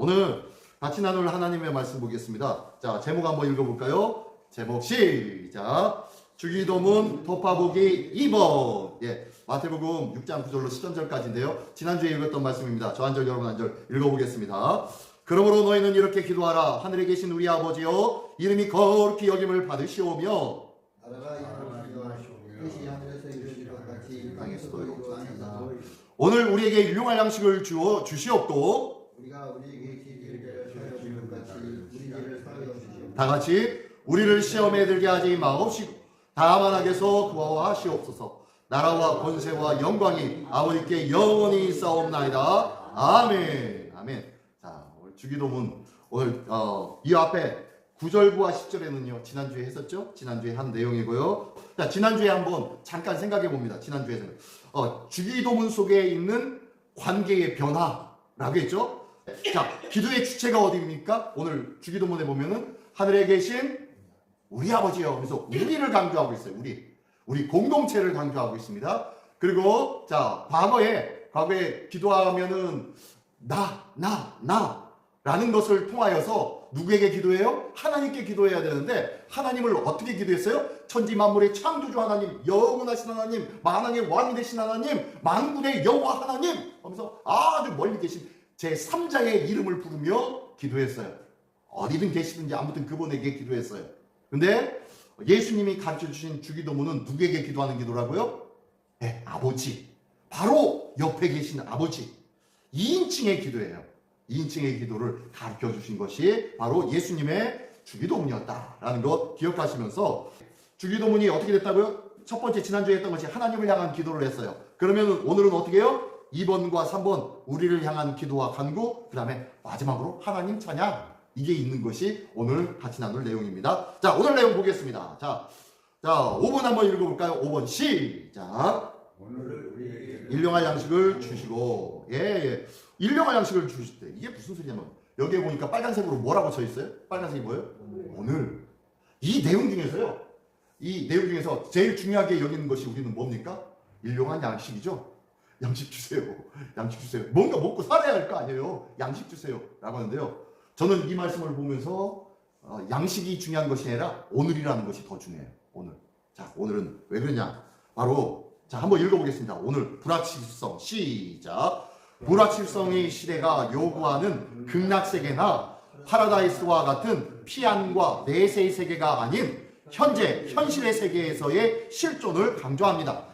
오늘 같이 나눌 하나님의 말씀 보겠습니다. 자, 제목 한번 읽어볼까요? 제목 시작! 주기도문 도파보기 2번. 마태복음 6장 9절로 10절까지인데요. 지난주에 읽었던 말씀입니다. 저 한 절 여러분 한 절 읽어보겠습니다. 그러므로 너희는 이렇게 기도하라. 하늘에 계신 우리 아버지여, 이름이 거룩히 여김을 받으시오며 나라가 이루어지시오며 뜻이 하늘에서 이루어진 것 같이 땅에서도 이루어지리이다. 오늘 우리에게 일용할 양식을 주시옵고 우리가 우리에게 지혜를 사여 주는 것 같이 우리 죄를 사여 주시옵소서. 다 같이 우리를 시험에 들게 하지 마옵시고 다만 악에서 구하시옵소서. 나라와 권세와 영광이 아버지께 영원히 있사옵나이다. 아멘. 아멘. 자, 오늘 주기도문 오늘 이 앞에 9절과 10절에는요 지난주에 했었죠? 지난주에 한 내용이고요. 자, 지난주에 한번 잠깐 생각해 봅니다. 지난주에는 주기도문 속에 있는 관계의 변화라고 했죠? 자, 기도의 주체가 어디입니까? 오늘 주기도문에 보면은 하늘에 계신 우리 아버지요. 그래서 우리를 강조하고 있어요. 우리 공동체를 강조하고 있습니다. 그리고 자, 과거에 기도하면은 나라는 것을 통하여서 누구에게 기도해요? 하나님께 기도해야 되는데 하나님을 어떻게 기도했어요? 천지 만물의 창조주 하나님, 영원하신 하나님, 만왕의 왕이 되신 하나님, 만군의 여호와 하나님 하면서 아주 멀리 계신 제3자의 이름을 부르며 기도했어요. 어디든 계시든지 아무튼 그분에게 기도했어요. 근데 예수님이 가르쳐주신 주기도문은 누구에게 기도하는 기도라고요? 네, 아버지. 바로 옆에 계신 아버지. 2인칭의 기도예요. 2인칭의 기도를 가르쳐 주신 것이 바로 예수님의 주기도문이었다라는 것 기억하시면서 주기도문이 어떻게 됐다고요? 첫 번째 지난주에 했던 것이 하나님을 향한 기도를 했어요. 그러면 오늘은 어떻게 해요? 2번과 3번 우리를 향한 기도와 간구, 그 다음에 마지막으로 하나님 찬양, 이게 있는 것이 오늘 같이 나눌 내용입니다. 자, 오늘 내용 보겠습니다. 자, 5번 한번 읽어볼까요? 5번 시작. 오늘 우리에게 일용할 양식을 주시고, 일용할 양식을 주실 때 이게 무슨 소리냐면 여기에 보니까 빨간색으로 뭐라고 써 있어요? 빨간색이 뭐예요? 오늘. 이 내용 중에서 제일 중요하게 여기는 것이 우리는 뭡니까? 일용할 양식이죠. 양식 주세요. 양식 주세요. 뭔가 먹고 살아야 할 거 아니에요. 양식 주세요. 라고 하는데요. 저는 이 말씀을 보면서 양식이 중요한 것이 아니라 오늘이라는 것이 더 중요해요. 오늘. 자, 오늘은 왜 그러냐? 바로 자, 한번 읽어보겠습니다. 오늘 불확실성 시작. 불확실성의 시대가 요구하는 극락세계나 파라다이스와 같은 피안과 내세의 세계가 아닌 현실의 세계에서의 실존을 강조합니다.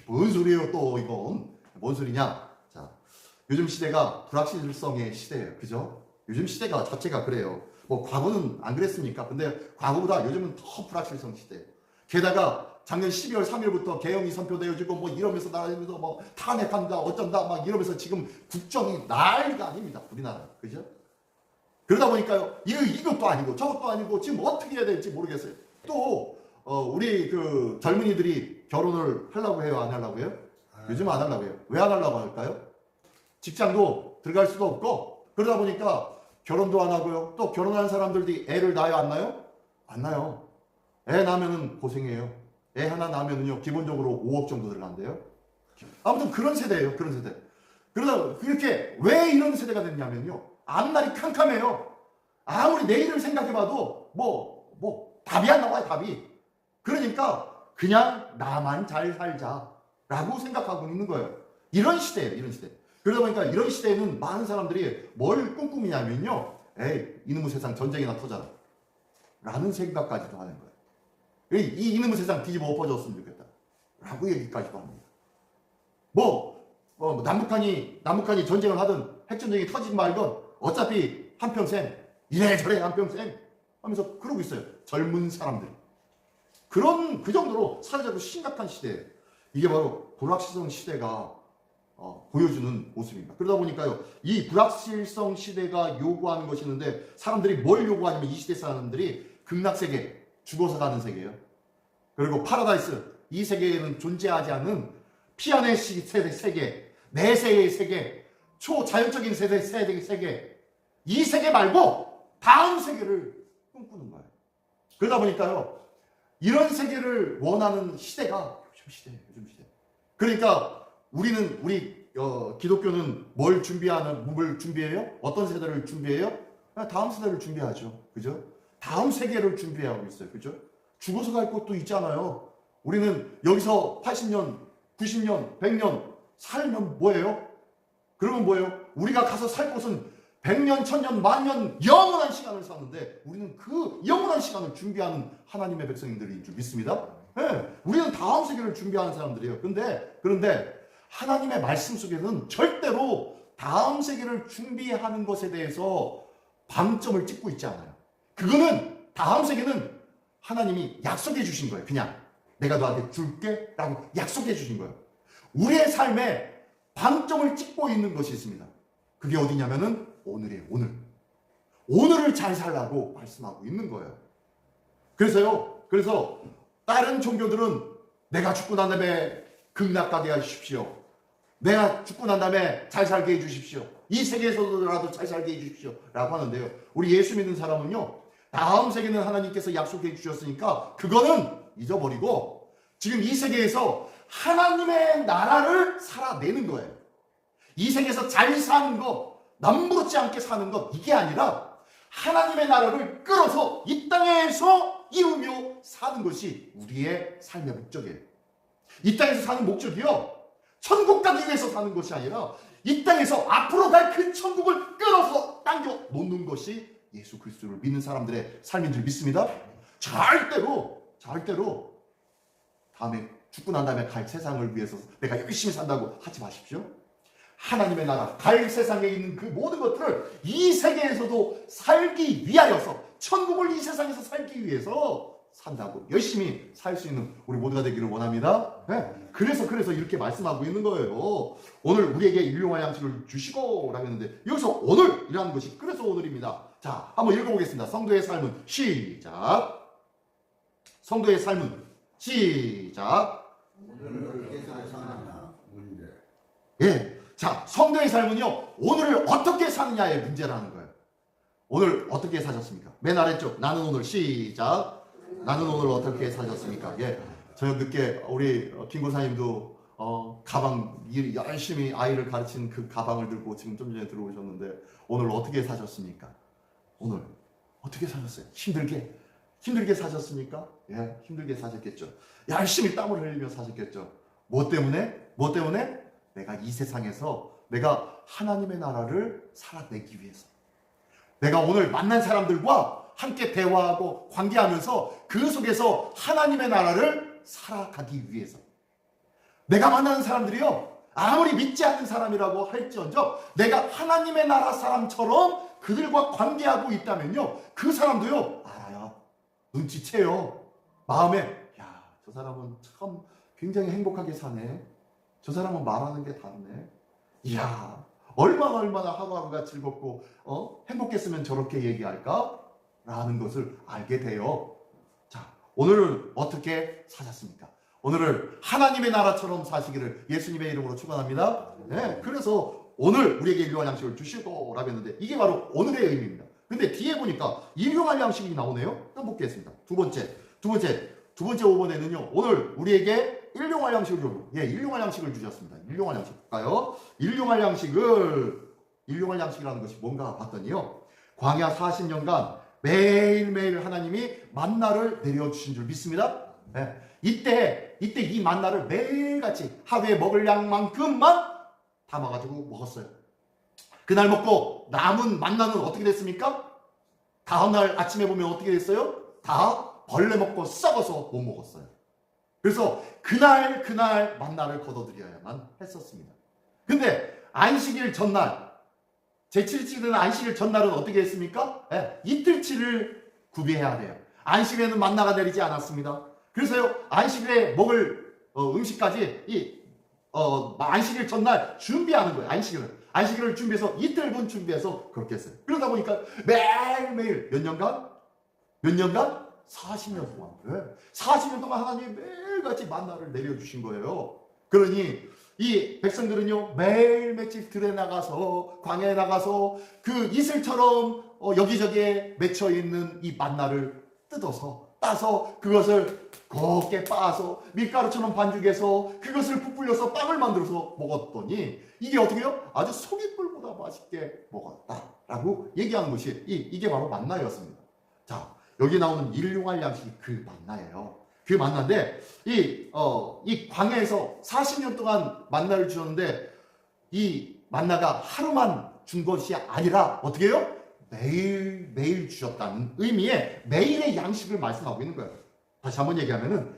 뭔 소리예요 또 이건? 뭔 소리냐? 자, 요즘 시대가 불확실성의 시대예요. 그죠? 요즘 시대가 자체가 그래요. 뭐 과거는 안 그랬습니까? 근데 과거보다 요즘은 더 불확실성 시대예요. 게다가 작년 12월 3일부터 개헌이 선포되어지고 뭐 이러면서 나라에서 뭐 탄핵한다 어쩐다 막 이러면서 지금 국정이 난리가 아닙니다. 우리나라. 그죠? 그러다 보니까요. 이것도 아니고 저것도 아니고 지금 어떻게 해야 될지 모르겠어요. 또 우리 그 젊은이들이 결혼을 하려고 해요? 안 하려고 해요? 요즘 안 하려고 해요. 왜 안 하려고 할까요? 직장도 들어갈 수도 없고 그러다 보니까 결혼도 안 하고요. 또 결혼한 사람들이 애를 낳아요? 안 낳아요? 안 낳아요. 애 낳으면 고생해요. 애 하나 낳으면요 기본적으로 5억 정도 들어간대요. 아무튼 그런 세대예요. 그런 세대. 그러다 그렇게 왜 이런 세대가 됐냐면요. 앞날이 캄캄해요. 아무리 내일을 생각해봐도 뭐 답이 안 나와요. 답이. 그러니까 그냥 나만 잘 살자라고 생각하고 있는 거예요. 이런 시대예요. 이런 시대. 그러다 보니까 이런 시대에는 많은 사람들이 뭘 꿈꾸냐면요. 에이, 이놈의 세상 전쟁이나 터져라. 라는 생각까지도 하는 거예요. 이 이놈의 세상 뒤집어 엎어졌으면 좋겠다. 라고 얘기까지도 합니다. 남북한이 전쟁을 하든 핵전쟁이 터지지 말건 어차피 한평생, 이래저래 한평생 하면서 그러고 있어요. 젊은 사람들이. 그 정도로 사회적으로 심각한 시대예요. 이게 바로 불확실성 시대가 보여주는 모습입니다. 그러다 보니까요, 이 불확실성 시대가 요구하는 것이 있는데 사람들이 뭘 요구하냐면 이 시대 사람들이 극락세계, 죽어서 가는 세계예요. 그리고 파라다이스, 이 세계에는 존재하지 않는 피안의 세계, 내세의 세계, 초자연적인 세계, 이 세계 말고 다음 세계를 꿈꾸는 거예요. 그러다 보니까요, 이런 세계를 원하는 시대가 요즘 시대. 그러니까 우리 기독교는 뭘 준비해요? 어떤 세대를 준비해요? 다음 세대를 준비하죠. 그죠? 다음 세계를 준비하고 있어요. 그죠? 죽어서 갈 곳도 있잖아요. 우리는 여기서 80년, 90년, 100년 살면 뭐예요? 그러면 뭐예요? 우리가 가서 살 곳은 100년, 1000년, 만년 영원한 시간을 사는데 우리는 그 영원한 시간을 준비하는 하나님의 백성들인 줄 믿습니다. 네, 우리는 다음 세계를 준비하는 사람들이에요. 그런데 하나님의 말씀 속에는 절대로 다음 세계를 준비하는 것에 대해서 방점을 찍고 있지 않아요. 그거는 다음 세계는 하나님이 약속해 주신 거예요. 그냥 내가 너한테 줄게 라고 약속해 주신 거예요. 우리의 삶에 방점을 찍고 있는 것이 있습니다. 그게 어디냐면은 오늘이에요. 오늘을 잘 살라고 말씀하고 있는 거예요. 그래서 다른 종교들은 내가 죽고 난 다음에 극락가게 하십시오. 내가 죽고 난 다음에 잘 살게 해주십시오. 이 세계에서라도 잘 살게 해주십시오. 라고 하는데요. 우리 예수 믿는 사람은요. 다음 세계는 하나님께서 약속해 주셨으니까 그거는 잊어버리고 지금 이 세계에서 하나님의 나라를 살아내는 거예요. 이 세계에서 잘 사는 것, 남부럽지 않게 사는 것, 이게 아니라 하나님의 나라를 끌어서 이 땅에서 이루며 사는 것이 우리의 삶의 목적이에요. 이 땅에서 사는 목적이요. 천국 가기 위해서 사는 것이 아니라 이 땅에서 앞으로 갈 그 천국을 끌어서 당겨 놓는 것이 예수 그리스도를 믿는 사람들의 삶인 줄 믿습니다. 절대로 다음에 죽고 난 다음에 갈 세상을 위해서 내가 열심히 산다고 하지 마십시오. 하나님의 나라, 갈 세상에 있는 그 모든 것들을 이 세계에서도 살기 위하여서 천국을 이 세상에서 살기 위해서 산다고 열심히 살 수 있는 우리 모두가 되기를 원합니다. 네. 그래서 이렇게 말씀하고 있는 거예요. 오늘 우리에게 일용할 양식을 주시고 라고 했는데 여기서 오늘이라는 것이 그래서 오늘입니다. 자, 한번 읽어보겠습니다. 성도의 삶은 시작. 성도의 삶은 시작. 오늘을 어떻게 사느냐 문제. 예. 자, 성도의 삶은요, 오늘을 어떻게 사느냐의 문제라는 거예요. 오늘 어떻게 사셨습니까? 맨 아래쪽, 나는 오늘 시작. 나는 오늘 어떻게 사셨습니까? 예. 저 늦게 우리 김고사님도 가방 열심히 아이를 가르치는 그 가방을 들고 지금 좀 전에 들어오셨는데 오늘 어떻게 사셨습니까? 오늘 어떻게 사셨어요? 힘들게 사셨습니까? 예, 힘들게 사셨겠죠. 열심히 땀을 흘리며 사셨겠죠. 뭐 때문에? 내가 이 세상에서 내가 하나님의 나라를 살아내기 위해서. 내가 오늘 만난 사람들과 함께 대화하고 관계하면서 그 속에서 하나님의 나라를 살아가기 위해서. 내가 만나는 사람들이요, 아무리 믿지 않는 사람이라고 할지언정 내가 하나님의 나라 사람처럼 그들과 관계하고 있다면요, 그 사람도요 알아요. 눈치채요. 마음에 야, 저 사람은 참 굉장히 행복하게 사네. 저 사람은 말하는 게 다르네. 이야, 얼마나 하루하루가 즐겁고 행복했으면 저렇게 얘기할까? 라는 것을 알게 돼요. 자, 오늘은 어떻게 사셨습니까? 오늘을 하나님의 나라처럼 사시기를 예수님의 이름으로 축원합니다. 네, 그래서 오늘 우리에게 일용할 양식을 주시고 라고 했는데 이게 바로 오늘의 의미입니다. 근데 뒤에 보니까 일용할 양식이 나오네요. 한번 보겠습니다. 두 번째 5번에는요. 오늘 우리에게 일용할 양식을 일용할 양식을 주셨습니다. 일용할 양식 볼까요? 일용할 양식이라는 것이 뭔가 봤더니요. 광야 40년간 매일매일 하나님이 만나를 내려주신 줄 믿습니다. 네. 이때 이 만나를 매일같이 하루에 먹을 양만큼만 담아가지고 먹었어요. 그날 먹고 남은 만나는 어떻게 됐습니까? 다음날 아침에 보면 어떻게 됐어요? 다 벌레 먹고 썩어서 못 먹었어요. 그래서 그날 만나를 거둬들여야만 했었습니다. 근데 안식일 전날, 제7일째 되는 안식일 전날은 어떻게 했습니까? 네, 이틀치를 구비해야 돼요. 안식일에는 만나가 내리지 않았습니다. 그래서요, 안식일에 먹을 음식까지 안식일 전날 준비하는 거예요. 안식일을 준비해서 이틀분 준비해서 그렇게 했어요. 그러다 보니까 매일매일 몇 년간? 40년 동안. 네. 40년 동안 하나님이 매일같이 만나를 내려주신 거예요. 그러니 이 백성들은요, 매일 며칠 들에 나가서 광야에 나가서 그 이슬처럼 여기저기에 맺혀 있는 이 만나를 뜯어서 따서 그것을 곱게 빻아서 밀가루처럼 반죽해서 그것을 부풀려서 빵을 만들어서 먹었더니 이게 어떻게 해요? 아주 소깃불보다 맛있게 먹었다라고 얘기하는 것이 이게 바로 만나였습니다. 자, 여기 나오는 일용할 양식이 그 만나예요. 그 만나인데 이 광야에서 40년 동안 만나를 주셨는데 이 만나가 하루만 준 것이 아니라 어떻게 해요? 매일 주셨다는 의미의 매일의 양식을 말씀하고 있는 거예요. 다시 한번 얘기하면은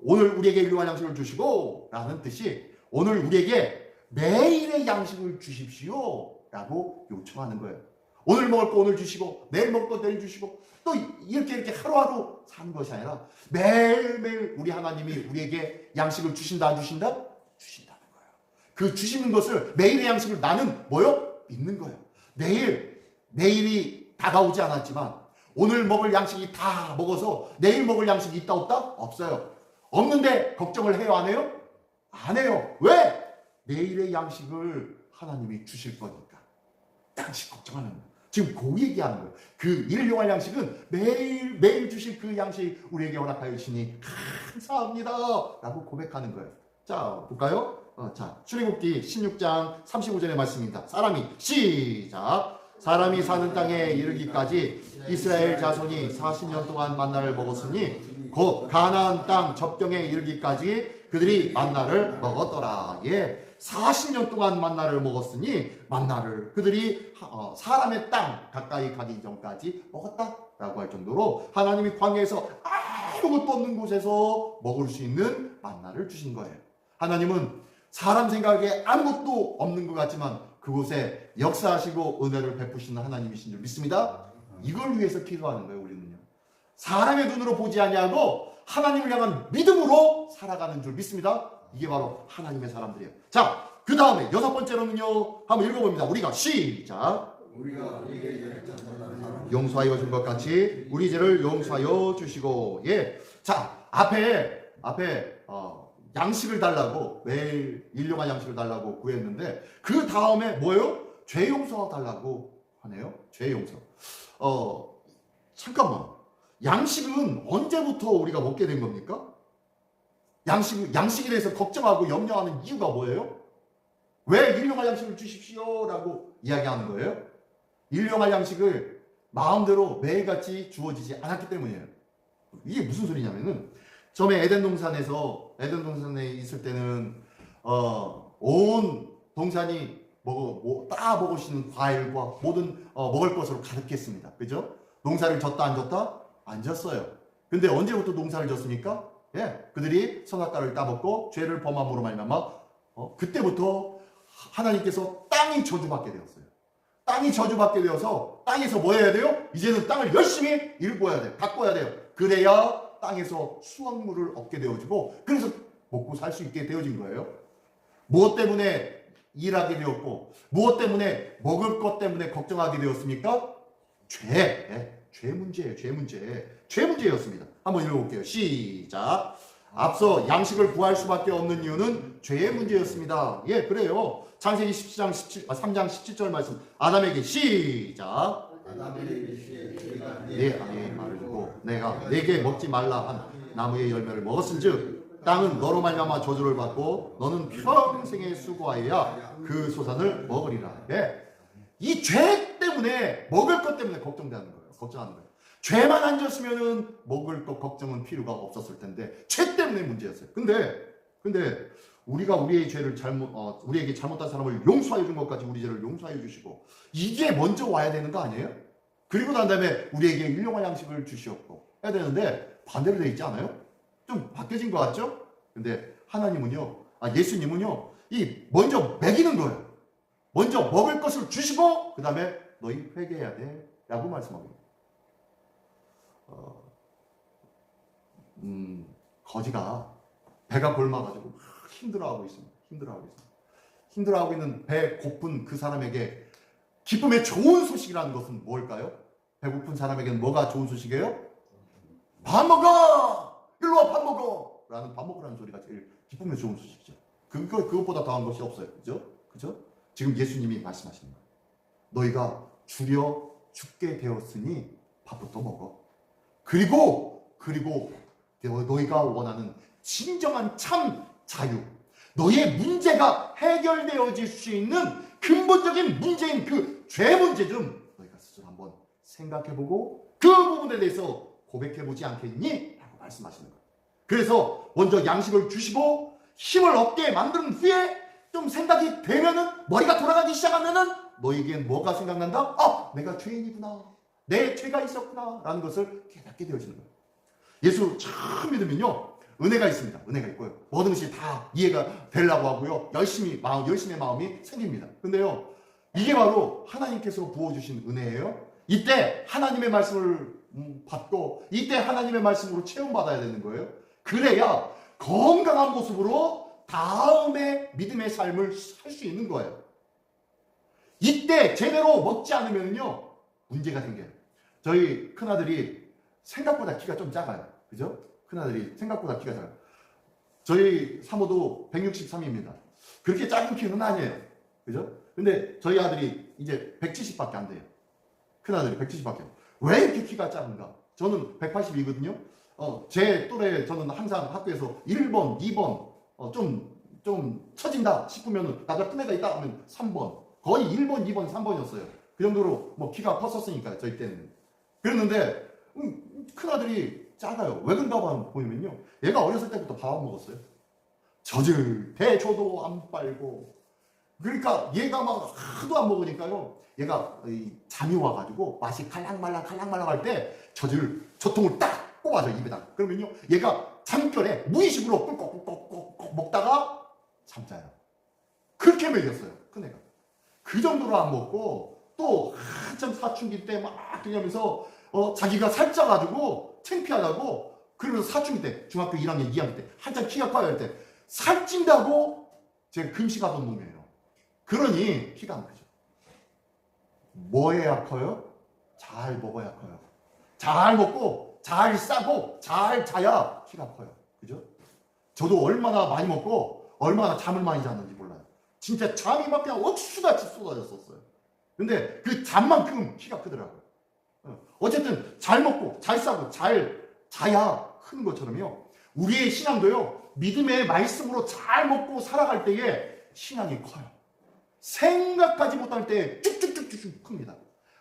오늘 우리에게 일용할 양식을 주시고 라는 뜻이 오늘 우리에게 매일의 양식을 주십시오 라고 요청하는 거예요. 오늘 먹을 거 오늘 주시고 내일 먹을 거 내일 주시고 또 이렇게 하루하루 사는 것이 아니라 매일매일 우리 하나님이 우리에게 양식을 주신다 안 주신다? 주신다는 거예요. 그 주시는 것을 매일의 양식을 나는 뭐요? 믿는 거예요. 내일이 다가오지 않았지만 오늘 먹을 양식이 다 먹어서 내일 먹을 양식이 있다 없다? 없어요. 없는데 걱정을 해요 안 해요? 안 해요. 왜? 내일의 양식을 하나님이 주실 거니까. 당신 걱정하는 거예요. 지금 그 얘기하는 거예요. 그 일용할 양식은 매일 주실 그 양식 우리에게 허락하여 주시니 감사합니다 라고 고백하는 거예요. 자 볼까요? 자 출애굽기 16장 35절의 말씀입니다. 사람이 사는 땅에 이르기까지 이스라엘 자손이 40년 동안 만나를 먹었으니 곧 가나안 땅 접경에 이르기까지 그들이 만나를 먹었더라. 예, 40년 동안 만나를 먹었으니 만나를 그들이 사람의 땅 가까이 가기 전까지 먹었다라고 할 정도로 하나님이 광야에서 아무것도 없는 곳에서 먹을 수 있는 만나를 주신 거예요. 하나님은 사람 생각에 아무것도 없는 것 같지만 그곳에 역사하시고 은혜를 베푸시는 하나님이신 줄 믿습니다. 이걸 위해서 기도하는 거예요. 우리는요. 사람의 눈으로 보지 아니하고 하나님을 향한 믿음으로 살아가는 줄 믿습니다. 이게 바로 하나님의 사람들이에요. 자, 그 다음에 6번째로는요. 한번 읽어봅니다. 우리가 시작. 용서하여 준 것 같이 우리 죄를 용서하여 주시고. 예. 자, 앞에 양식을 달라고 매일 일용할 양식을 달라고 구했는데 그 다음에 뭐예요? 죄 용서 달라고 하네요. 죄 용서. 잠깐만. 양식은 언제부터 우리가 먹게 된 겁니까? 양식에 대해서 걱정하고 염려하는 이유가 뭐예요? 왜 일용할 양식을 주십시오 라고 이야기하는 거예요? 일용할 양식을 마음대로 매일같이 주어지지 않았기 때문이에요. 이게 무슨 소리냐면은 처음에 에덴 동산에 있을 때는 온 동산이 다 먹을 수 있는 과일과 모든 먹을 것으로 가득했습니다. 그죠? 농사를 졌다 안 졌다? 안 졌어요. 근데 언제부터 농사를 졌습니까? 예, 그들이 선악과를 따먹고 죄를 범함으로 말미암아 그때부터 하나님께서 땅이 저주받게 되었어요. 땅이 저주받게 되어서 땅에서 뭐 해야 돼요? 이제는 땅을 열심히 일궈야 돼요. 가꿔야 돼요. 그래야 땅에서 수확물을 얻게 되어지고 그래서 먹고 살 수 있게 되어진 거예요. 무엇 때문에 일하게 되었고 무엇 때문에 먹을 것 때문에 걱정하게 되었습니까? 죄 문제예요. 죄 문제였습니다. 한번 읽어볼게요. 시작. 앞서 양식을 구할 수밖에 없는 이유는 죄의 문제였습니다. 예, 그래요. 창세기 3장 17절 말씀. 아담에게 시작. 내 아내의 말을 듣고 내가 내게 먹지 말라 한 나무의 열매를 먹었은즉 땅은 너로 말미암아 저주를 받고 너는 평생에 수고하여야 그 소산을 먹으리라. 예. 이 죄 때문에 먹을 것 때문에 걱정하는 거예요. 죄만 안 졌으면은 먹을 것 걱정은 필요가 없었을 텐데 죄 때문에 문제였어요. 근데 우리가 우리의 죄를 우리에게 잘못한 사람을 용서해 준 것까지 우리 죄를 용서해 주시고 이게 먼저 와야 되는 거 아니에요? 그리고 난 다음에 우리에게 일용할 양식을 주시었고 해야 되는데 반대로 돼 있지 않아요? 좀 바뀌어진 것 같죠? 근데 하나님은요, 예수님은요, 먼저 먹이는 거예요. 먼저 먹을 것을 주시고 그 다음에 너희 회개해야 돼 라고 말씀합니다. 거지가 배가 골마가지고 힘들어하고 있습니다. 힘들어하고 있는 배 고픈 그 사람에게 기쁨의 좋은 소식이라는 것은 뭘까요? 배고픈 사람에게는 뭐가 좋은 소식이에요? 밥 먹어! 일로 와, 밥 먹어! 라는 밥 먹으라는 소리가 제일 기쁨의 좋은 소식이죠. 그것보다 더한 것이 없어요. 그죠? 지금 예수님이 말씀하시는 거예요. 너희가 줄여 죽게 되었으니 밥부터 먹어. 그리고 그리고 너희가 원하는 진정한 참 자유, 너의 문제가 해결되어질 수 있는 근본적인 문제인 그 죄 문제 좀 너희가 스스로 한번 생각해보고 그 부분에 대해서 고백해보지 않겠니? 라고 말씀하시는 거예요. 그래서 먼저 양식을 주시고 힘을 얻게 만든 후에 좀 생각이 되면은, 머리가 돌아가기 시작하면은 너에겐 뭐가 생각난다? 아, 내가 죄인이구나, 내 죄가 있었구나 라는 것을 깨닫게 되어지는 거예요. 예수 참 믿으면요, 은혜가 있습니다. 은혜가 있고요, 모든 것이 다 이해가 되려고 하고요, 열심의 마음이 생깁니다. 근데요, 이게 바로 하나님께서 부어주신 은혜예요. 이때 하나님의 말씀을 받고 이때 하나님의 말씀으로 체험받아야 되는 거예요. 그래야 건강한 모습으로 다음에 믿음의 삶을 살 수 있는 거예요. 이때 제대로 먹지 않으면요 문제가 생겨요. 저희 큰아들이 생각보다 키가 좀 작아요. 그죠? 큰아들이 생각보다 키가 작아요. 저희 사모도 163입니다. 그렇게 작은 키는 아니에요. 그죠? 근데 저희 아들이 이제 170밖에 안 돼요. 큰아들이 170밖에. 왜 이렇게 키가 작은가? 저는 182거든요. 제 또래, 저는 항상 학교에서 1번, 2번, 좀 처진다 싶으면, 나가 큰 애가 있다 하면 3번. 거의 1번, 2번, 3번이었어요. 그 정도로 뭐 키가 컸었으니까, 저희 때는. 그랬는데, 큰아들이 작아요. 왜 그런가 보면요, 얘가 어렸을 때부터 밥 안 먹었어요. 젖을 대줘도 안 빨고. 그러니까 얘가 막 하도 안 먹으니까요, 얘가 잠이 와가지고 맛이 칼랑말랑 할 때 젖통을 딱 꼽아줘, 입에다. 그러면요, 얘가 잠결에 무의식으로 꿀꺽꿀꺽 먹다가 잠자요. 그렇게 먹였어요, 큰애가. 그 정도로 안 먹고, 또 한참 사춘기 때 막 그러면서 자기가 살쪄가지고 창피하다고, 그러면서 사춘기 때, 중학교 1학년 2학년 때 한참 키가 커야 할 때 살찐다고 제가 금식하던 놈이에요. 그러니 키가 안 크죠. 뭐 해야 커요? 잘 먹어야 커요. 잘 먹고 잘 싸고 잘 자야 키가 커요. 그죠? 저도 얼마나 많이 먹고 얼마나 잠을 많이 잤는지 몰라요. 진짜 잠이 막 그냥 억수같이 쏟아졌었어요. 근데 그 잠만큼 키가 크더라고요. 어쨌든 잘 먹고 잘 싸고 잘 자야 크는 것처럼요, 우리의 신앙도요, 믿음의 말씀으로 잘 먹고 살아갈 때에 신앙이 커요. 생각하지 못할 때 쭉쭉쭉쭉 큽니다.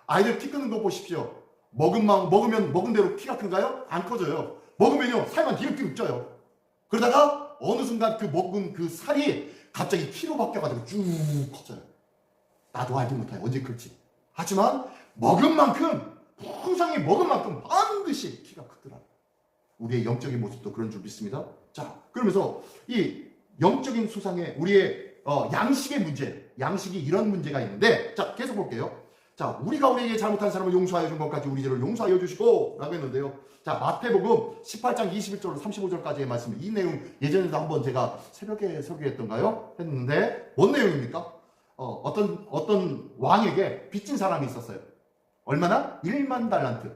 아이들 키 크는 거 보십시오. 먹으면 먹은 대로 키가 큰가요? 안 커져요. 먹으면요, 살만 뒤룩뒤룩 쪄요. 그러다가 어느 순간 그 먹은 그 살이 갑자기 키로 바뀌어가지고 쭉 커져요. 나도 알지 못해요, 언제 클지. 하지만 먹은 만큼, 풍성히 먹은 만큼 반드시 키가 크더라고요. 우리의 영적인 모습도 그런 줄 믿습니다. 자, 그러면서 이 영적인 수상에 우리의 양식의 문제, 양식이 이런 문제가 있는데, 자, 계속 볼게요. 자, 우리가 우리에게 잘못한 사람을 용서하여 준 것까지 우리 죄를 용서하여 주시고 라고 했는데요. 자, 마태복음 18장 21절 35절까지의 말씀, 이 내용 예전에도 한번 제가 새벽에 설교했던가요? 했는데, 뭔 내용입니까? 어떤 왕에게 빚진 사람이 있었어요. 얼마나? 1만 달란트.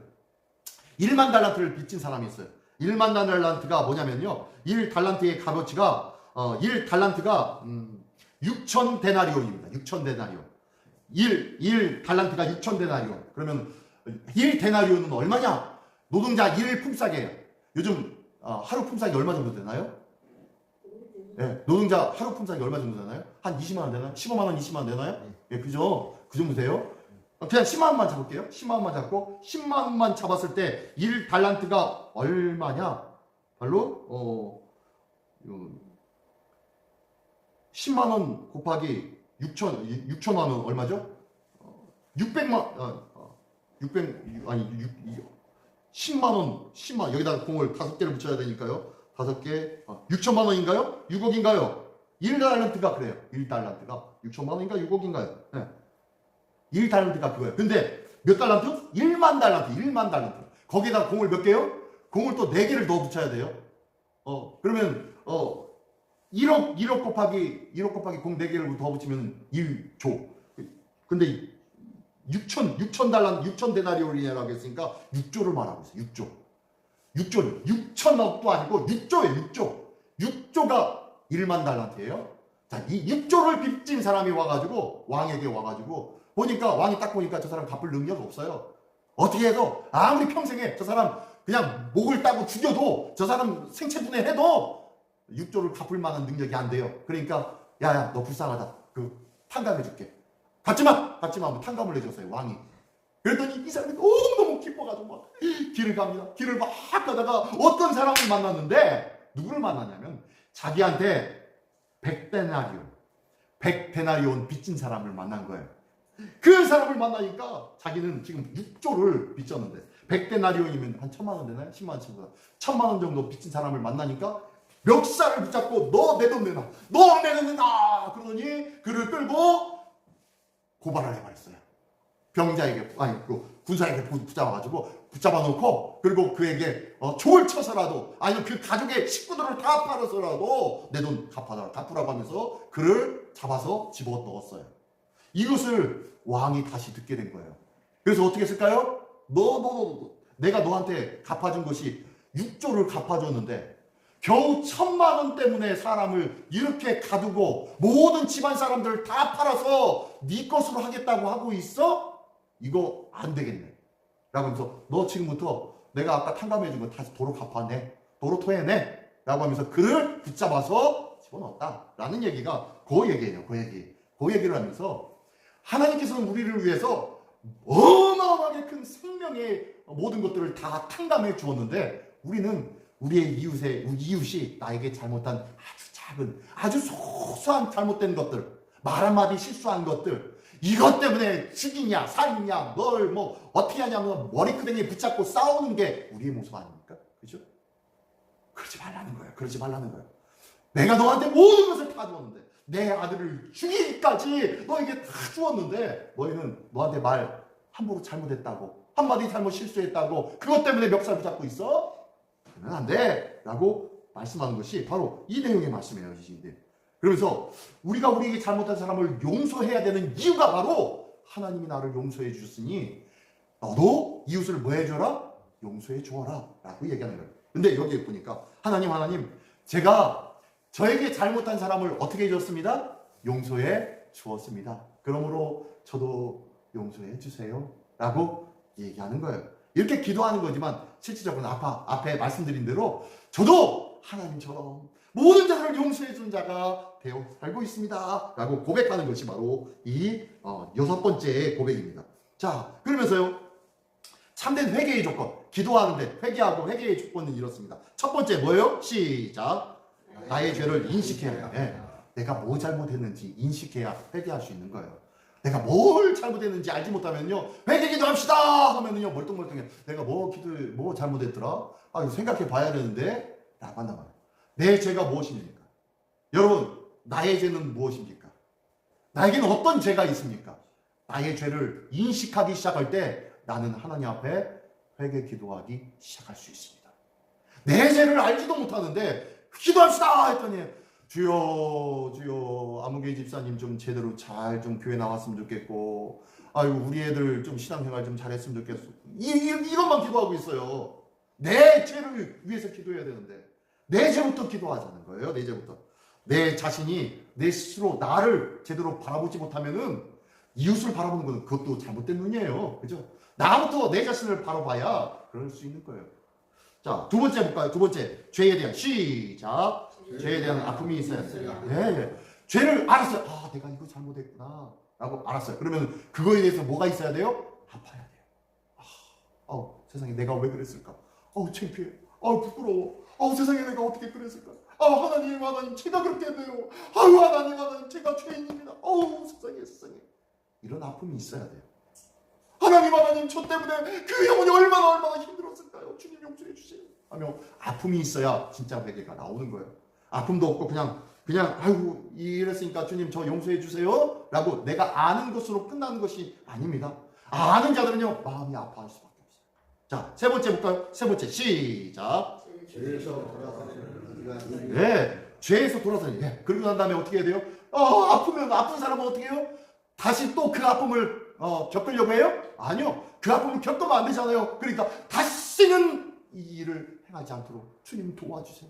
1만 달란트를 빚진 사람이 있어요. 1만 달란트가 뭐냐면요, 1달란트의 값어치가 1달란트가 6천 데나리온입니다. 6천 데나리온. 1달란트가 6천 데나리온. 그러면 1데나리온은 얼마냐? 노동자 1 품삯이에요. 요즘 하루 품삯이 얼마 정도 되나요? 네, 노동자 하루 품삯이 얼마 정도 되나요? 한 20만 원 되나요? 15만 원, 20만 원 되나요? 예, 그죠? 그 정도 돼요. 그냥 10만 원만 잡을게요. 10만 원만 잡고, 10만 원만 잡았을 때 1달란트가 얼마냐? 바로 10만 원 곱하기 6천 원은 얼마죠? 10만 원, 10만, 여기다 공을 5개를 붙여야 되니까요. 5개, 6천만 원인가요? 6억인가요? 1달란트가 그래요. 1달란트가 6천만 원인가 6억인가요? 네. 1달란트가 그거예요. 근데 몇 달란트? 1만 달란트, 1만 달란트. 거기다 공을 몇 개요? 공을 또 4개를 더 붙여야 돼요. 그러면 1억 곱하기 공 4개를 더 붙이면 1조. 근데 6천 달란트, 6천 데나리온이라고 했으니까 6조를 말하고 있어요. 6조. 6천억도 아니고 6조예요. 6조. 6조가 1만 달란트예요. 자, 이 6조를 빚진 사람이 와가지고, 왕에게 와가지고, 왕이 딱 보니까 저 사람 갚을 능력이 없어요. 어떻게 해도 아무리 평생에 저 사람 그냥 목을 따고 죽여도 저 사람 생체분해해도 6조를 갚을 만한 능력이 안 돼요. 그러니까 야야 너 불쌍하다. 그 탕감해줄게. 갚지마 하고 탕감을 내줬어요 왕이. 그랬더니 이 사람이 너무너무 기뻐가지고 막 길을 갑니다. 길을 막 가다가 어떤 사람을 만났는데 누구를 만났냐면 자기한테 100데나리온 빚진 사람을 만난 거예요. 그 사람을 만나니까 자기는 지금 6조를 빚졌는데 100데나리온이면 한 1000만 원 되나요? 10만 원 치고요. 1000만 원 정도 빚진 사람을 만나니까 멱살을 붙잡고 너 내 돈 내놔. 너 내 돈 내놔. 그러더니 그를 끌고 고발을 해버렸어요. 병자에게 아니 그 군사에게 붙잡아 놓고 그리고 그에게 총을 쳐서라도 아니면 그 가족의 식구들을 다 팔아서라도 내 돈 갚으라고 하면서 그를 잡아서 집어넣었어요. 이것을 왕이 다시 듣게 된 거예요. 그래서 어떻게 했을까요? 내가 너한테 갚아준 것이 6조를 갚아줬는데 겨우 1000만 원 때문에 사람을 이렇게 가두고 모든 집안 사람들을 다 팔아서 네 것으로 하겠다고 하고 있어? 이거 안 되겠네. 라고 하면서 너 지금부터 내가 아까 탕감해준 거 다시 도로 갚아내. 도로 토해내. 라고 하면서 그를 붙잡아서 집어넣었다. 라는 얘기가 그 얘기예요. 그 얘기를 하면서 하나님께서는 우리를 위해서 어마어마하게 큰 생명의 모든 것들을 다 탕감해 주었는데 우리는 우리의 이웃이 나에게 잘못한 아주 작은 아주 소소한 잘못된 것들 말 한마디 실수한 것들 이것 때문에 죽이냐 살이냐 널 뭐 어떻게 하냐면 머리끄댕이에 붙잡고 싸우는 게 우리의 모습 아닙니까? 그죠? 그러지 말라는 거예요. 내가 너한테 모든 것을 다 주었는데 내 아들을 죽이기까지 너에게 다 주었는데 너희는 너한테 말 함부로 잘못했다고 한마디 잘못 실수했다고 그것 때문에 멱살 붙잡고 있어? 그러면 안 돼 라고 말씀하는 것이 바로 이 내용의 말씀이에요. 그러면서 우리가 우리에게 잘못한 사람을 용서해야 되는 이유가 바로 하나님이 나를 용서해 주셨으니 너도 이웃을 뭐 해줘라? 용서해 주어라 라고 얘기하는 거예요. 근데 여기에 보니까 하나님 제가 저에게 잘못한 사람을 어떻게 해줬습니다? 용서해 주었습니다. 그러므로 저도 용서해 주세요 라고 얘기하는 거예요. 이렇게 기도하는 거지만 실질적으로는 앞에 말씀드린 대로 저도 하나님처럼 모든 자를 용서해 준 자가 되어 살고 있습니다 라고 고백하는 것이 바로 이 6번째 고백입니다. 자, 그러면서요 참된 회개의 조건, 기도하는데 회개하고 회개의 조건은 이렇습니다. 첫 번째 뭐예요? 시작. 나의 죄를 인식해야 해. 내가 뭐 잘못했는지 인식해야 회개할 수 있는 거예요. 내가 뭘 잘못했는지 알지 못하면요 회개 기도합시다 하면은요 멀뚱멀뚱해. 내가 뭐 잘못했더라? 이거 생각해 봐야 되는데 라고 한단 말이에요. 내 죄가 무엇입니까? 여러분 나의 죄는 무엇입니까? 나에게는 어떤 죄가 있습니까? 나의 죄를 인식하기 시작할 때 나는 하나님 앞에 회개 기도하기 시작할 수 있습니다. 내 죄를 알지도 못하는데 기도합시다 했더니 주여 아무개 집사님 좀 제대로 잘 좀 교회 나왔으면 좋겠고 아이고 우리 애들 좀 신앙생활 좀 잘했으면 좋겠어. 이것만 기도하고 있어요. 내 죄를 위해서 기도해야 되는데 내 죄부터 기도하자는 거예요. 내 죄부터. 내 자신이 내 스스로 나를 제대로 바라보지 못하면은 이웃을 바라보는 것은 그것도 잘못된 눈이에요. 그죠? 나부터 내 자신을 바라봐야 그럴 수 있는 거예요. 자, 두 번째 볼까요? 두 번째 죄에 대한 시작. 죄에 대한 아픔이 있어야 돼요. 네. 죄를 알았어요. 내가 이거 잘못했구나 라고 알았어요. 그러면 그거에 대해서 뭐가 있어야 돼요? 아파야 돼요. 세상에 내가 왜 그랬을까? 창피해. 부끄러워. 세상에 내가 어떻게 그랬을까? 하나님 제가 그렇게 해요. 하나님 제가 죄인입니다. 세상에 이런 아픔이 있어야 돼요. 하나님 저 때문에 그 영혼이 얼마나 힘들었을까요? 주님 용서해 주세요 하며 아픔이 있어야 진짜 회개가 나오는 거예요. 아픔도 없고 그냥 아이고 이랬으니까 주님 저 용서해 주세요 라고 내가 아는 것으로 끝나는 것이 아닙니다. 아는 자들은요 마음이 아파할 수밖에 없어요. 자, 세 번째 볼까요? 세 번째 시작. 죄에서 돌아서는 네, 죄에서 돌아서는. 그러고 난 다음에 어떻게 해야 돼요? 아프면 아픈 사람은 어떻게 해요? 다시 또 그 아픔을 겪으려고 해요? 아니요. 그 아픔을 겪으면 안 되잖아요. 그러니까 다시는 이 일을 행하지 않도록 주님 도와주세요.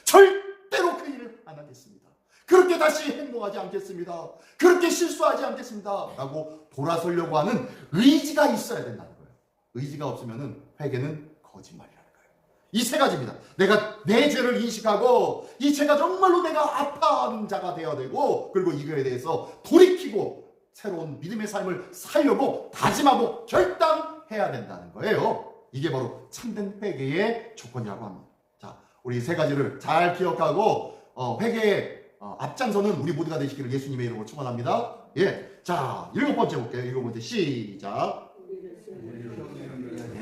절대로 그 일을 안 하겠습니다. 그렇게 다시 행동하지 않겠습니다. 그렇게 실수하지 않겠습니다. 라고 돌아서려고 하는 의지가 있어야 된다는 거예요. 의지가 없으면 회개는 거짓말이라는 거예요. 이 세 가지입니다. 내가 내 죄를 인식하고 이 죄가 정말로 내가 아파하는 자가 되어야 되고, 그리고 이거에 대해서 돌이키고 새로운 믿음의 삶을 살려고 다짐하고 결단해야 된다는 거예요. 이게 바로 참된 회개의 조건이라고 합니다. 자, 우리 세 가지를 잘 기억하고 회개의 앞장서는 우리 모두가 되시기를 예수님의 이름으로 축원합니다. 예, 자, 7번째 볼게요. 7번째 시작.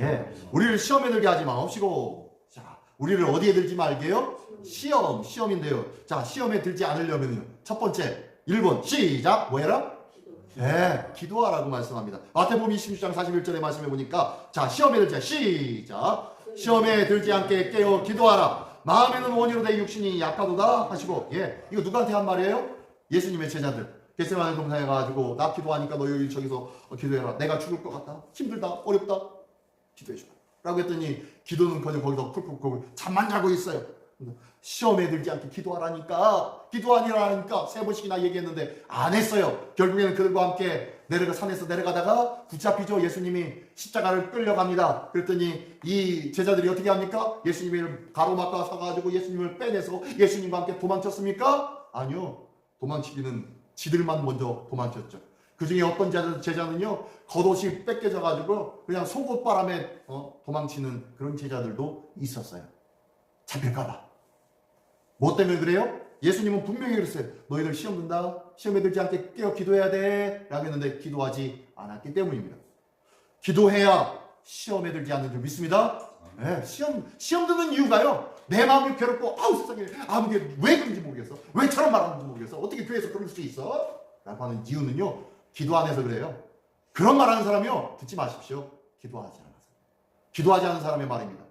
예, 우리를 시험에 들게 하지 마옵시고. 자, 우리를 어디에 들지 말게요? 시험인데요. 자, 시험에 들지 않으려면 첫 번째 1번 시작. 뭐해라? 예, 기도하라고 말씀합니다. 마태복음 26장 41절에 말씀해 보니까, 자, 시험에 들지 시작. 시험에 들지 않게 깨어 기도하라. 마음에는 원이로되 육신이 약하도다 하시고. 예, 이거 누구한테 한 말이에요? 예수님의 제자들. 겟세마네 동산에 가가지고 나 기도하니까 너 여기 저기서 기도해라. 내가 죽을 것 같다. 힘들다. 어렵다. 기도해주라. 라고 했더니 기도는 그저 거기서 쿨쿨쿨 잠만 자고 있어요. 시험에 들지 않게 기도하니라니까 3번씩이나 얘기했는데 안 했어요. 결국에는 그들과 함께 산에서 내려가다가 붙잡히죠. 예수님이 십자가를 끌려갑니다. 그랬더니 이 제자들이 어떻게 합니까? 예수님을 가로막아 서가지고 예수님을 빼내서 예수님과 함께 도망쳤습니까? 아니요. 도망치기는 지들만 먼저 도망쳤죠. 그 중에 어떤 제자는요, 겉옷이 뺏겨져가지고 그냥 속옷바람에 도망치는 그런 제자들도 있었어요. 잡힐까봐. 뭐 때문에 그래요? 예수님은 분명히 그랬어요. 너희들 시험 든다. 시험에 들지 않게 깨어 기도해야 돼. 라고 했는데 기도하지 않았기 때문입니다. 기도해야 시험에 들지 않는 줄 믿습니다. 네, 시험 드는 이유가요, 내 마음이 괴롭고 아우 세상에 아무게 왜 그런지 모르겠어. 왜 저런 말 하는지 모르겠어. 어떻게 교회에서 그럴 수 있어? 라고 하는 이유는요, 기도 안 해서 그래요. 그런 말 하는 사람이요, 듣지 마십시오. 기도하지 않아서. 기도하지 않은 사람의 말입니다.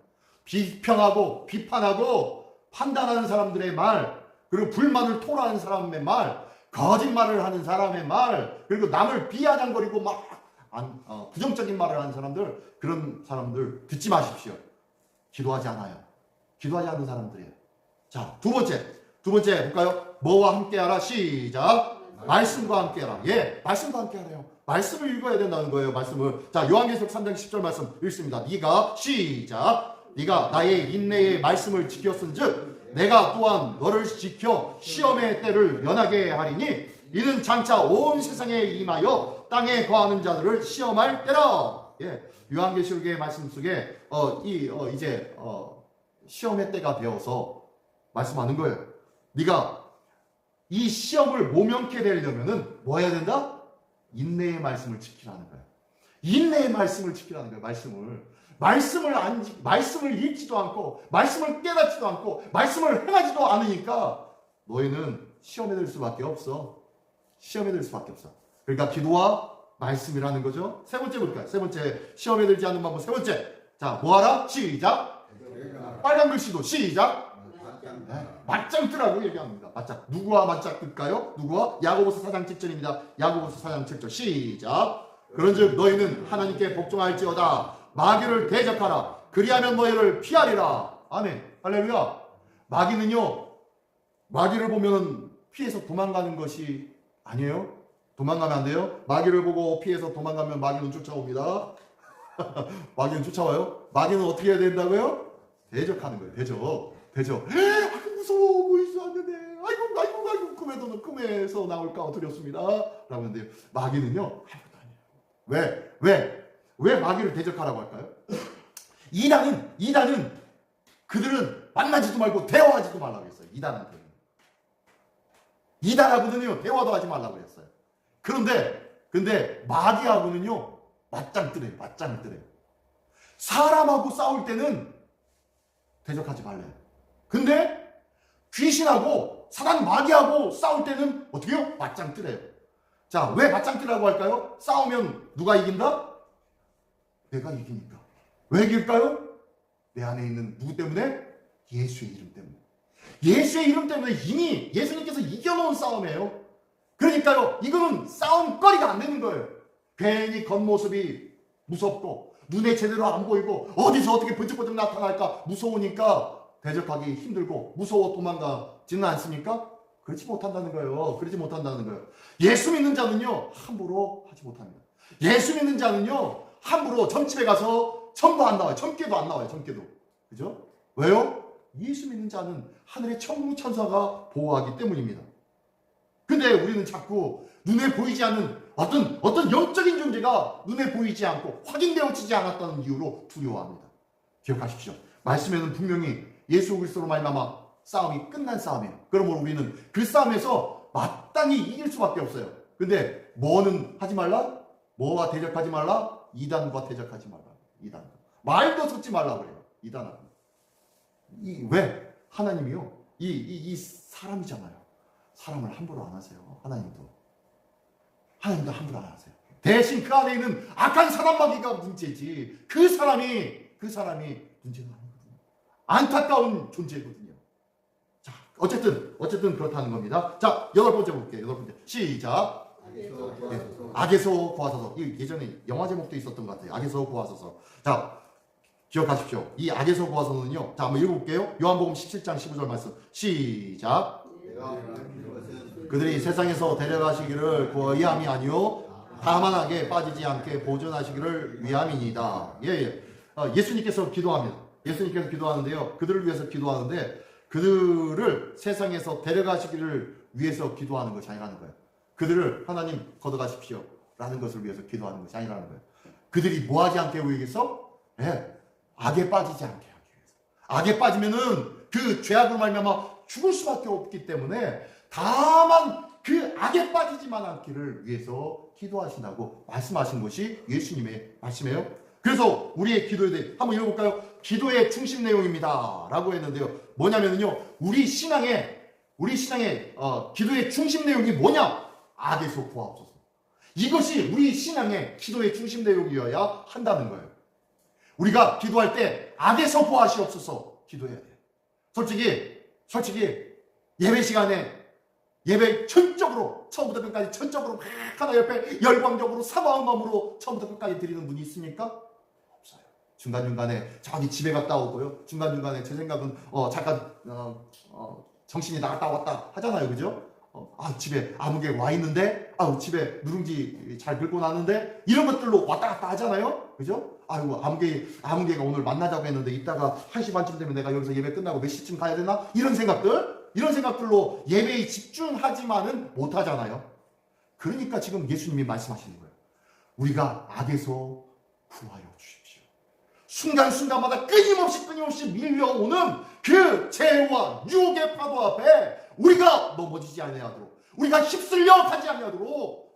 비평하고 비판하고 판단하는 사람들의 말, 그리고 불만을 토로하는 사람의 말, 거짓말을 하는 사람의 말, 그리고 남을 비아냥거리고 막 부정적인 말을 하는 사람들, 그런 사람들 듣지 마십시오. 기도하지 않아요. 기도하지 않는 사람들이에요. 자, 두 번째 볼까요? 뭐와 함께하라. 시작. 말씀과 함께하라. 예, 말씀과 함께하래요. 말씀을 읽어야 된다는 거예요. 말씀을. 자, 요한계시록 3장 10절 말씀 읽습니다. 네가 나의 인내의 말씀을 지켰은즉 내가 또한 너를 지켜 시험의 때를 연하게 하리니 이는 장차 온 세상에 임하여 땅에 거하는 자들을 시험할 때라. 예, 요한계시록의 말씀 속에 이제 시험의 때가 되어서 말씀하는 거예요. 네가 이 시험을 모면케 되려면은 뭐 해야 된다? 인내의 말씀을 지키라는 거예요. 인내의 말씀을 지키라는 거예요. 말씀을 읽지도 않고 말씀을 깨닫지도 않고 말씀을 행하지도 않으니까 너희는 시험에 들 수밖에 없어. 시험에 들 수밖에 없어. 그러니까 기도와 말씀이라는 거죠. 세 번째 볼까요? 세 번째, 시험에 들지 않는 방법 세 번째. 자, 뭐하라? 시작. 빨간 글씨도 시작. 맞짱 뜨라고 얘기합니다. 맞짱. 누구와 맞짱 뜰까요? 누구와? 야고보서 4장 7절입니다. 야고보서 4장 7절 시작. 그런즉 너희는 하나님께 복종할지어다. 마귀를 대적하라. 그리하면 너희를 피하리라. 아멘. 할렐루야. 마귀를 보면 피해서 도망가는 것이 아니에요. 도망가면 안 돼요. 마귀를 보고 피해서 도망가면 마귀는 쫓아옵니다. 마귀는 쫓아와요. 마귀는 어떻게 해야 된다고요? 대적하는 거예요. 대적. 아이고 무서워 보이지 않는데. 아이고 꿈에서 나올까 두렵습니다. 라고 하는데 마귀는요, 아무것도 아니에요. 왜 마귀를 대적하라고 할까요? 이단은 그들은 만나지도 말고 대화하지도 말라고 했어요. 이단하고는요 대화도 하지 말라고 했어요. 근데 마귀하고는요 맞짱을 뜨래요. 사람하고 싸울 때는 대적하지 말래요. 근데 귀신하고 사단 마귀하고 싸울 때는 어떻게 해요? 맞짱 뜨래요. 자, 왜 맞짱 뜨라고 할까요? 싸우면 누가 이긴다? 내가 이기니까. 왜 이길까요? 내 안에 있는 누구 때문에? 예수의 이름 때문에. 예수의 이름 때문에 이미 예수님께서 이겨놓은 싸움이에요. 그러니까요, 이거는 싸움거리가 안 되는 거예요. 괜히 겉모습이 무섭고 눈에 제대로 안 보이고 어디서 어떻게 번쩍번쩍 나타날까 무서우니까 대적하기 힘들고 무서워 도망가지는 않습니까? 그렇지 못한다는 거예요. 예수 믿는 자는요 함부로 하지 못합니다. 예수 믿는 자는요 함부로 점집에 가서 점도 안 나와요. 점괘도 안 나와요. 그죠? 왜요? 예수 믿는 자는 하늘의 천국 천사가 보호하기 때문입니다. 근데 우리는 자꾸 눈에 보이지 않는 어떤 영적인 존재가 눈에 보이지 않고 확인되어지지 않았다는 이유로 두려워합니다. 기억하십시오. 말씀에는 분명히 예수 그리스도로 말미암아 싸움이 끝난 싸움이에요. 그러므로 우리는 그 싸움에서 마땅히 이길 수밖에 없어요. 근데 뭐는 하지 말라? 뭐와 대적하지 말라? 이단과 대적하지 말라. 이단과. 말도 섞지 말라 그래요. 이단하고. 왜? 하나님이요. 이 사람이잖아요. 사람을 함부로 안 하세요. 하나님도 함부로 안 하세요. 대신 그 안에 있는 악한 사람마귀가 문제지. 그 사람이 문제가 아니거든요. 안타까운 존재거든요. 자, 어쨌든 그렇다는 겁니다. 자, 8번째 볼게요. 8번째. 시작. 악에서 구하소서. 예전에 영화 제목도 있었던 것 같아요. 악에서 구하소서. 자, 기억하십시오. 이 악에서 구하소서는요. 자, 한번 읽어볼게요. 요한복음 17장 15절 말씀. 시작. 그들이 세상에서 데려가시기를 구하함이 아니요 다만 악에 빠지지 않게 보존하시기를 위함이니이다. 예수님께서 기도합니다. 예수님께서 기도하는데요. 그들을 위해서 기도하는데 그들을 세상에서 데려가시기를 위해서 기도하는 것이 아니라는 거예요. 그들을 하나님 걷어가십시오 라는 것을 위해서 기도하는 것이 아니라는 거예요. 그들이 뭐하지 않게 위해서? 악에 빠지지 않게 하기 위해서. 악에 빠지면은 그 죄악으로 말미암아 죽을 수밖에 없기 때문에 다만 그 악에 빠지지만 않기를 위해서 기도하신다고 말씀하신 것이 예수님의 말씀이에요. 그래서 우리의 기도에 대해 한번 읽어볼까요? 기도의 중심 내용입니다 라고 했는데요. 뭐냐면요, 우리 신앙의 기도의 중심 내용이 뭐냐? 악에서 구하옵소서. 이것이 우리 신앙의 기도의 중심 내용이어야 한다는 거예요. 우리가 기도할 때 악에서 구하시옵소서 기도해야 돼요. 솔직히 예배 시간에 예배 전적으로 처음부터 끝까지 전적으로 막 하나 옆에 열광적으로 사모한 마음으로 처음부터 끝까지 드리는 분이 있습니까? 없어요. 중간중간에 저기 집에 갔다 오고요. 중간중간에 제 생각은 잠깐 정신이 나갔다 왔다 하잖아요. 그죠? 집에 아무개 와 있는데 집에 누룽지 잘 긁고 나는데 이런 것들로 왔다 갔다 하잖아요. 그죠? 아이고 아무개가 오늘 만나자고 했는데 이따가 1시 반쯤 되면 내가 여기서 예배 끝나고 몇 시쯤 가야 되나? 이런 생각들로 예배에 집중하지만은 못하잖아요. 그러니까 지금 예수님이 말씀하시는 거예요. 우리가 악에서 구하여 주십시오. 순간순간마다 끊임없이 밀려오는 그 죄와 유혹의 파도 앞에 우리가 넘어지지 아니하도록, 우리가 휩쓸려 가지 아니하도록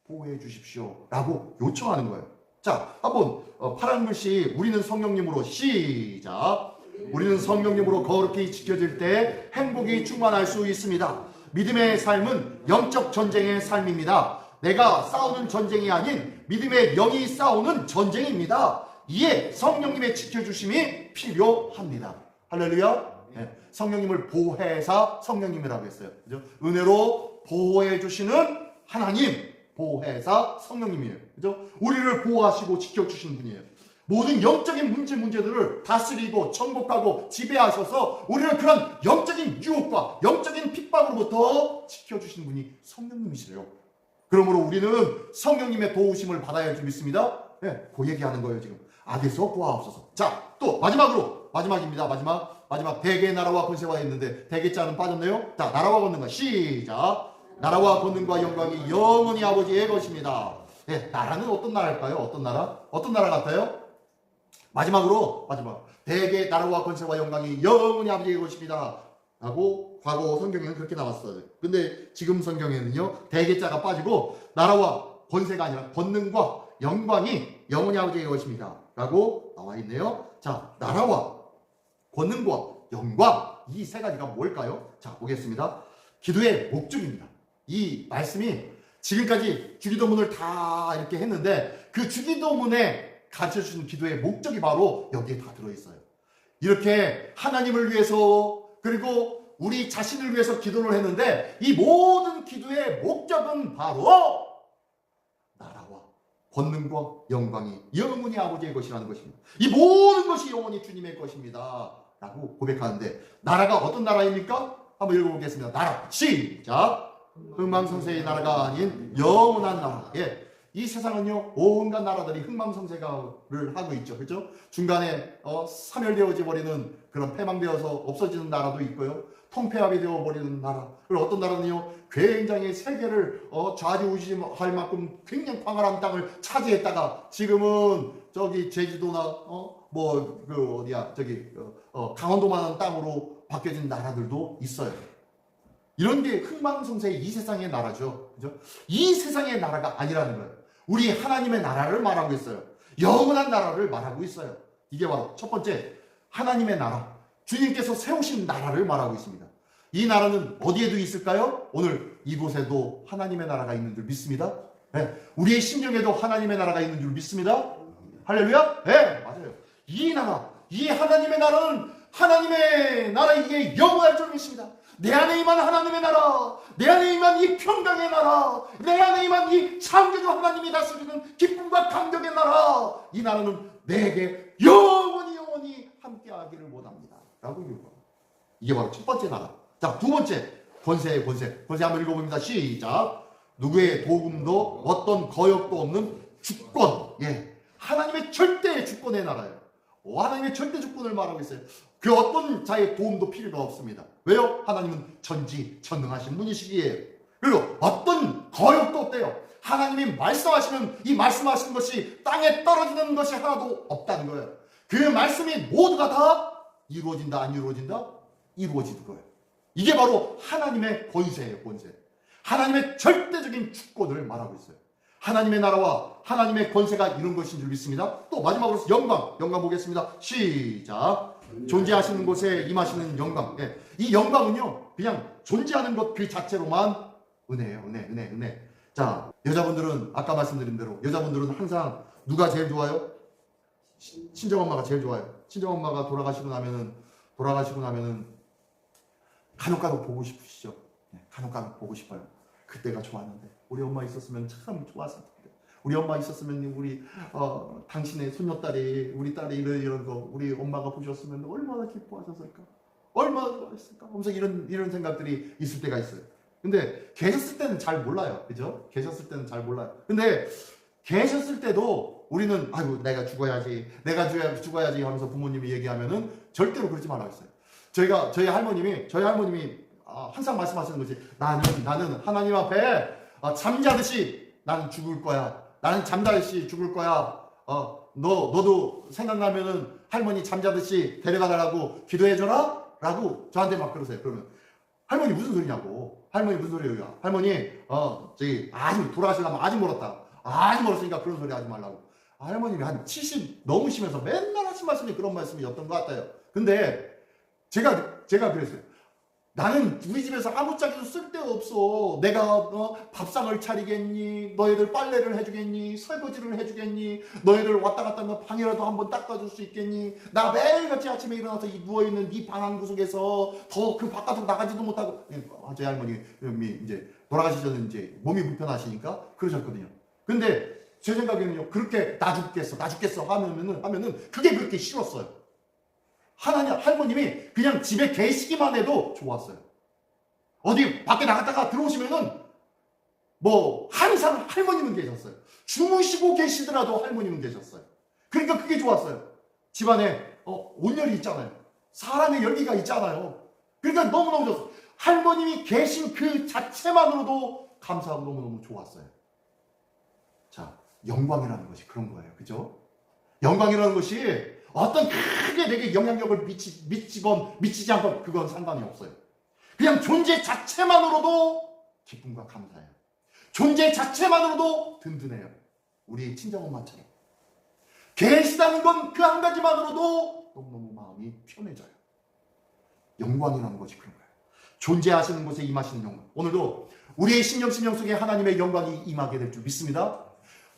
보호해 주십시오 라고 요청하는 거예요. 자, 한번 파란 글씨 우리는 성령님으로 시작. 우리는 성령님으로 거룩히 지켜질 때 행복이 충만할 수 있습니다. 믿음의 삶은 영적 전쟁의 삶입니다. 내가 싸우는 전쟁이 아닌 믿음의 영이 싸우는 전쟁입니다. 이에 성령님의 지켜주심이 필요합니다. 할렐루야. 성령님을 보혜사 성령님이라고 했어요. 그죠? 은혜로 보호해 주시는 하나님, 보혜사 성령님이에요. 그죠? 우리를 보호하시고 지켜주시는 분이에요. 모든 영적인 문제들을 다스리고 정복하고 지배하셔서 우리를 그런 영적인 유혹과 영적인 핍박으로부터 지켜주시는 분이 성령님이시래요. 그러므로 우리는 성령님의 도우심을 받아야 할 줄 믿습니다. 그 얘기하는 거예요 지금. 악에서 구하옵소서. 자, 또 마지막입니다. 마지막 대개의 나라와 권세와 있는데 대개자는 빠졌네요. 자, 나라와 권능과 시작. 나라와 권능과 영광이 영원히 아버지의 것입니다. 나라는 어떤 나라일까요? 어떤 나라 같아요? 마지막 대개 나라와 권세와 영광이 영원히 아버지의 것입니다 라고 과거 성경에는 그렇게 나왔어요. 근데 지금 성경에는요, 대개자가 빠지고 나라와 권세가 아니라 권능과 영광이 영원히 아버지의 것입니다 라고 나와 있네요. 자, 나라와 권능과 영광, 이 세 가지가 뭘까요? 자, 보겠습니다. 기도의 목적입니다. 이 말씀이 지금까지 주기도문을 다 이렇게 했는데 그 주기도문에 가르쳐주신 기도의 목적이 바로 여기에 다 들어있어요. 이렇게 하나님을 위해서 그리고 우리 자신을 위해서 기도를 했는데 이 모든 기도의 목적은 바로 나라와 권능과 영광이 영원히 아버지의 것이라는 것입니다. 이 모든 것이 영원히 주님의 것입니다 라고 고백하는데, 나라가 어떤 나라입니까? 한번 읽어보겠습니다. 나라 시작. 흥망성쇠의 나라가 아닌 영원한 나라. 이 세상은요 온갖 나라들이 흥망성쇠를 하고 있죠. 그렇죠? 중간에 사멸되어져 버리는 그런 패망되어서 없어지는 나라도 있고요. 통폐합이 되어버리는 나라. 그리고 어떤 나라는요 굉장히 세계를 좌지우지할 만큼 굉장히 광활한 땅을 차지했다가 지금은 저기 제주도나 강원도만한 땅으로 바뀌어진 나라들도 있어요. 이런 게 흥망성쇠의 이 세상의 나라죠. 그죠? 이 세상의 나라가 아니라는 거예요. 우리 하나님의 나라를 말하고 있어요. 영원한 나라를 말하고 있어요. 이게 바로 첫 번째 하나님의 나라. 주님께서 세우신 나라를 말하고 있습니다. 이 나라는 어디에도 있을까요? 오늘 이곳에도 하나님의 나라가 있는 줄 믿습니다. 네. 우리의 심령에도 하나님의 나라가 있는 줄 믿습니다. 할렐루야? 네, 맞아요. 이 나라, 이 하나님의 나라는 하나님의 나라이기에 영원할 줄 믿습니다. 내 안에 임한 하나님의 나라, 내 안에 임한 이 평강의 나라, 내 안에 임한 이 창조주 하나님이 다스리는 기쁨과 감격의 나라, 이 나라는 내게 영원히 함께하기를 원합니다. 라고 얘기합니다. 이게 바로 첫 번째 나라. 자, 두 번째 권세의 권세. 권세 한번 읽어봅니다. 시작. 누구의 도움도 어떤 거역도 없는 주권. 예, 하나님의 절대 주권의 나라예요. 하나님의 절대 주권을 말하고 있어요. 그 어떤 자의 도움도 필요가 없습니다. 왜요? 하나님은 전지전능하신 분이시기에. 그리고 어떤 거역도 없대요. 하나님이 말씀하시면 이 말씀하신 것이 땅에 떨어지는 것이 하나도 없다는 거예요. 그 말씀이 모두가 다 이루어진다 안 이루어진다? 이루어지는 거예요. 이게 바로 하나님의 권세예요. 권세. 하나님의 절대적인 주권을 말하고 있어요. 하나님의 나라와 하나님의 권세가 이런 것인 줄 믿습니다. 또 마지막으로 영광 보겠습니다. 시작. 존재하시는 곳에 임하시는 영광. 예. 이 영광은요 그냥 존재하는 것 그 자체로만 은혜예요. 은혜. 자, 여자분들은 아까 말씀드린 대로 여자분들은 항상 누가 제일 좋아요? 친정엄마가 제일 좋아요. 친정엄마가 돌아가시고 나면은 간혹 보고 싶으시죠? 네, 간혹 보고 싶어요. 그때가 좋았는데 우리 엄마 있었으면 참 좋았을 텐데 우리 엄마 있었으면 우리 당신의 손녀딸이 우리 딸이 이런 거 우리 엄마가 보셨으면 얼마나 기뻐하셨을까? 얼마나 좋아했을까? 하면서 이런 생각들이 있을 때가 있어요. 근데 계셨을 때는 잘 몰라요. 그죠? 계셨을 때는 잘 몰라요. 근데 계셨을 때도 우리는 아이고 내가 죽어야지 하면서 부모님이 얘기하면은 절대로 그러지 말라고 했어요. 저희 할머님이 항상 말씀하시는 것이 나는 하나님 앞에 잠자듯이 나는 죽을 거야. 나는 잠자듯이 죽을 거야. 너도 생각나면은 할머니 잠자듯이 데려가달라고 기도해줘라? 라고 저한테 막 그러세요. 그러면 할머니 무슨 소리냐고. 할머니 무슨 소리예요? 할머니 아직 돌아가시려면 아직 멀었다. 아직 멀었으니까 그런 소리 하지 말라고. 할머님이 한 70 넘으시면서 맨날 하신 말씀이 그런 말씀이었던 것 같아요. 근데 제가 그랬어요. 나는 우리 집에서 아무짝에도 쓸데없어. 내가 밥상을 차리겠니? 너희들 빨래를 해주겠니? 설거지를 해주겠니? 너희들 왔다 갔다 하면 방이라도 한번 닦아줄 수 있겠니? 나 매일같이 아침에 일어나서 이 누워있는 이 방 한 구석에서 더 그 바깥으로 나가지도 못하고. 저희 할머니 이제 돌아가시 전에 이제 몸이 불편하시니까 그러셨거든요. 근데 제 생각에는요, 그렇게 나 죽겠어 하면은 그게 그렇게 싫었어요. 할머님이 그냥 집에 계시기만 해도 좋았어요. 어디 밖에 나갔다가 들어오시면은 항상 할머님은 계셨어요. 주무시고 계시더라도 할머님은 계셨어요. 그러니까 그게 좋았어요. 집안에 온열이 있잖아요. 사람의 열기가 있잖아요. 그러니까 너무너무 좋았어요. 할머님이 계신 그 자체만으로도 감사하고 너무너무 좋았어요. 자, 영광이라는 것이 그런 거예요. 그죠? 영광이라는 것이 어떤 크게 내게 영향력을 미치지 않건 그건 상관이 없어요. 그냥 존재 자체만으로도 기쁨과 감사해요. 존재 자체만으로도 든든해요. 우리 친정엄마처럼. 계시다는 건 그 한 가지만으로도 너무너무 마음이 편해져요. 영광이라는 것이 그런 거예요. 존재하시는 곳에 임하시는 영광. 오늘도 우리의 심령 속에 하나님의 영광이 임하게 될 줄 믿습니다.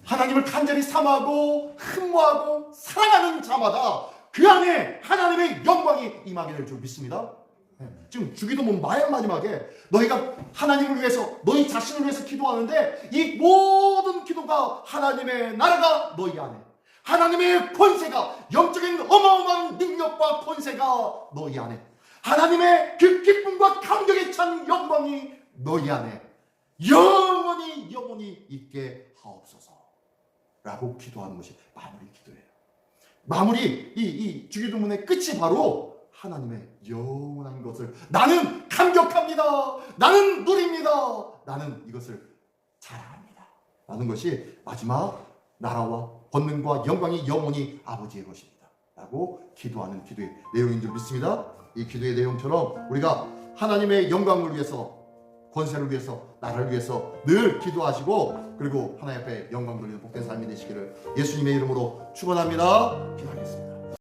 하나님을 간절히 사모하고 흠모하고 사랑하는 자마다 그 안에 하나님의 영광이 임하게 될 줄 믿습니다. 지금 주기도문 마지막에 너희가 하나님을 위해서 너희 자신을 위해서 기도하는데 이 모든 기도가 하나님의 나라가 너희 안에 하나님의 권세가 영적인 어마어마한 능력과 권세가 너희 안에 하나님의 그 기쁨과 감격에 찬 영광이 너희 안에 영원히 있게 하옵소서. 라고 기도하는 것이 마무리 기도예요. 마무리 이 주기도문의 끝이 바로 하나님의 영원한 것을 나는 감격합니다. 나는 누립니다. 나는 이것을 자랑합니다. 라는 것이 마지막 나라와 권능과 영광이 영원히 아버지의 것입니다. 라고 기도하는 기도의 내용인 줄 믿습니다. 이 기도의 내용처럼 우리가 하나님의 영광을 위해서, 권세를 위해서, 나라를 위해서 늘 기도하시고, 그리고 하나님 앞에 영광 돌리는 복된 삶이 되시기를 예수님의 이름으로 축원합니다. 기도하겠습니다.